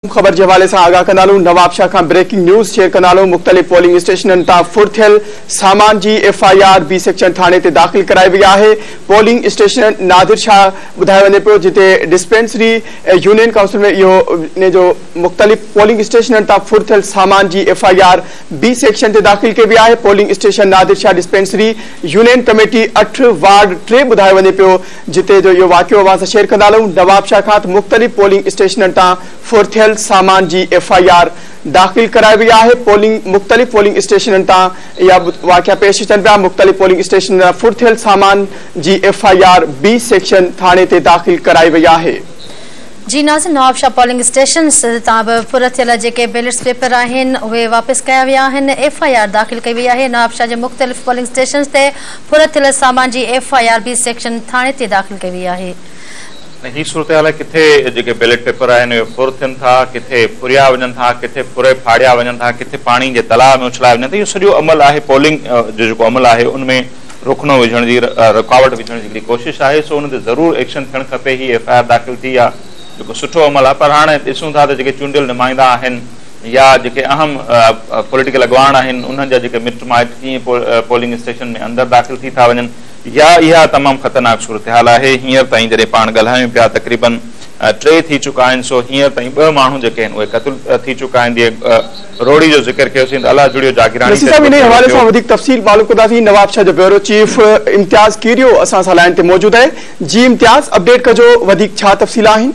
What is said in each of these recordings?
खबर के हवाले से आगाह कंदालूं। नवाबशाह का ब्रेकिंग न्यूज़ शेयर कंदालूं। मुख्तलिफ पोलिंग स्टेशनन ता फुरथियल सामान की FIR बी सेक्शन थाने ते दाखिल कराई वही है। पोलिंग स्टेशन नादिर शाह बुधायो वने पियो जिते डिस्पेंसरी यूनियन काउंसिल में यो ने जो मुख्तलिफ पोलिंग स्टेशनन ता फुरथियल सामान की FIR बी सेक्शन ते दाखिल के वही है। Polling station Nadir Shah dispensary union committee 8 ward 3 बुधायो वने पियो जिते जो यो वाक़ियो अवां सां शेयर कंदालूं। नवाबशाह का मुख्तलिफ पोलिंग स्टेशनन ता फुरथियल सामान की FIR दाखिल कराई वही है। मुख्तलिफ पोलिंग स्टेशन ता या वाक़िया पेश अचन पिया। मुख्तलिफ पोलिंग स्टेशन फुरथियल सामान की FIR बी सेक्शन थाने ते दाखिल कराई वही है। जी नाज़रीन, नवाबशाह पोलिंग स्टेशन फुरथियल जेके बैलेट्स पेपर वे वापस कया विया आहिनि। FIR दाखिल कई वही है। नवाबशाह के मुख्तलिफ पोलिंग स्टेशन ते फुरथियल सामान की FIR बी सेक्शन थाने ते दाखिल कई वही है। ही सूरत हाल है किथे बैलेट पेपर आहिनि फुर थियनि था, किथे फुरिया वञनि था, किथे फुरे फाड़िया वञनि था, किथे पानी के तलाव में उछलाया वञनि था। इहो सॼो अमल आहे पोलिंग जो जेको अमल आहे उनमें रुकनो विझण जी रुकावट विझण जी कोशिश है। सो उन ते ज़रूर एक्शन थियणु खपे। ही FIR दाखिल थी आहे जेको सुठो अमल आहे। पर हाणे ॾिसूं था त जेके चूंडियल नुमाइंदा आहिनि या जेके अहम पॉलिटिकल अॻवान आहिनि उन्हनि जा जेके मिट माइट कीअं पोलिंग स्टेशन में अंदर दाखिल थी था वञनि या यह तमाम खतरनाक सूरत हाल है। हींअर ताईं जॾहिं पाण ॻाल्हायूं पिया तक़रीबन 3 थी चुका आहिनि। सो हींअर ताईं 2 माण्हू जेके आहिनि उहे क़त्ल थी चुका आहिनि। रोड़ी जो जिक्र कयोसीं त अलाह जुड़ियो जागीरानी साहब इन हवाले से अधिक तफसील मालूम कंदासीं। नवाबशाह जो ब्यूरो चीफ इम्तियाज कीरियो असां सां लाइन ते मौजूद है। जी इम्तियाज, अपडेट कजो वधिक छा तफसील आहिनि?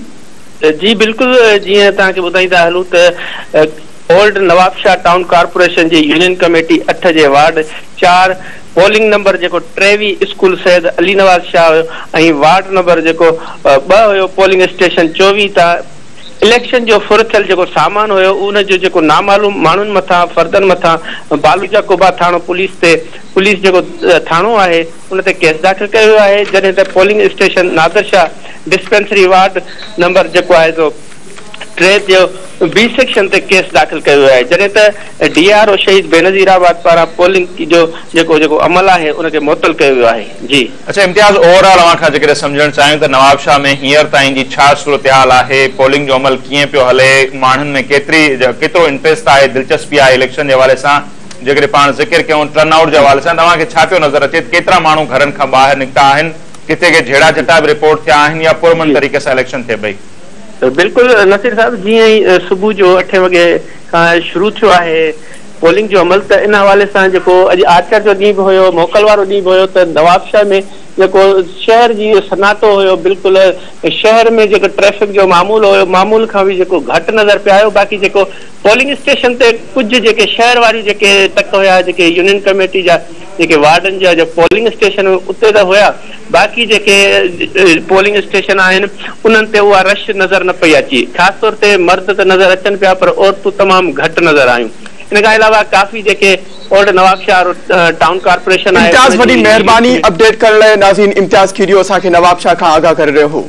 जी बिल्कुल, जीअं तव्हांखे ॿुधाईंदा हलूं त ओल्ड नवाबशाह टाउन कॉर्पोरेशन जी यूनियन कमेटी 8 जे वार्ड 4 पोलिंग नंबर जो 23 स्कूल सैयद अली नवाज शाह ऐं वार्ड नंबर जो 2 हो पोलिंग स्टेशन 24 ता इलेक्शन जो फुरथियल जो सामान हो उन जो नामालूम मानुन मथा फर्दन मथा बालूजा कोबा थानो पुलिस जो थानो है उन ते केस दाखिल किया है। जैसे त polling station Nadir Shah dispensary ward number जो है जो 3 जो बी सेक्शन ते केस दाखिल किया है। जैसे त DRO शहीद बेनजीराबाद पारा पोलिंग जो अमल है उनके मुअत्तल किया है। जी अच्छा इम्तियाज, ओवरऑल अवां जेकॾहिं समझण चाहियूं त नवाबशाह में हींअर ताईं जी छा सूरत हाल है? पोलिंग जो अमल कीअं पियो हले? माण्हुनि में केतिरो इंटरेस्ट है, दिलचस्पी है इलेक्शन के हवाले से? जेकॾहिं पाण जिक्र कयूं टर्नआउट के हवाले से तव्हांखे छा पियो नज़र अचे? केतिरा माण्हू घरनि खां ॿाहिरि निकिता आहिनि? किथे के झेड़ा झटा भी रिपोर्ट थिया आहिनि या पुरमन तरीक़े से इलेक्शन थे पई? बिल्कुल नसीर साहब, जी सुबह जो 8 वगे का शुरू थो है पोलिंग जो अमल। तो इन हवाले से जो अज आचर जो डी हो मोकल वारो डी हो तो नवाबशाह में जो शहर की सनाटो हो बिल्कुल शहर में जो ट्रैफिक जो मामूल हो मामूल का भी जो घट नजर पे आयो। बाकी जो पोलिंग स्टेशन ते कुछ जो शहर वाली जो तक हुआ जो यूनियन कमेटी जा जो वार्डन जा जो पोलिंग स्टेशन उते तो होया। बाकी जो पोलिंग स्टेशन आन उन्हनि ते उहा रश नजर न पई अची। खास तौर ते मर्द तो नजर अचन पिया पर औरतूं तमाम घट नजर आयूं। इन के अलावा काफी जो ओल्ड नवाबशाह टाउन कॉर्पोरेशन है। इम्तियाज, बड़ी मेहरबानी अपडेट कर रहे नाज़रीन। इम्तियाज कीरियो असांखे नवाबशाह का आगाह कर रहे हो।